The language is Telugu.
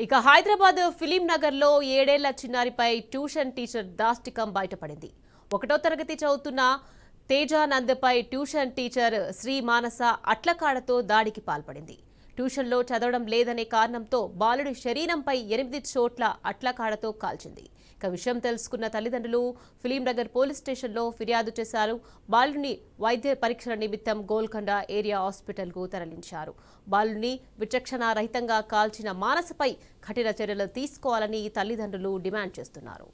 ఇక హైదరాబాద్ ఫిలిం నగర్ లో 7 ఏళ్ల చిన్నారిపై ట్యూషన్ టీచర్ దాష్టికం బయటపడింది. 1వ తరగతి చదువుతున్న తేజానంద్పై ట్యూషన్ టీచర్ శ్రీ మానస అట్లకాడతో దాడికి పాల్పడింది. ట్యూషన్లో చదవడం లేదనే కారణంతో బాలుడి శరీరంపై 8 చోట్ల అట్లకాడతో కాల్చింది. ఇక విషయం తెలుసుకున్న తల్లిదండ్రులు ఫిలిం నగర్ పోలీస్ స్టేషన్లో ఫిర్యాదు చేశారు. బాలుడిని వైద్య పరీక్షల నిమిత్తం గోల్కొండ ఏరియా హాస్పిటల్కు తరలించారు. బాలుడిని విచక్షణారహితంగా కాల్చిన మానసపై కఠిన చర్యలు తీసుకోవాలని తల్లిదండ్రులు డిమాండ్ చేస్తున్నారు.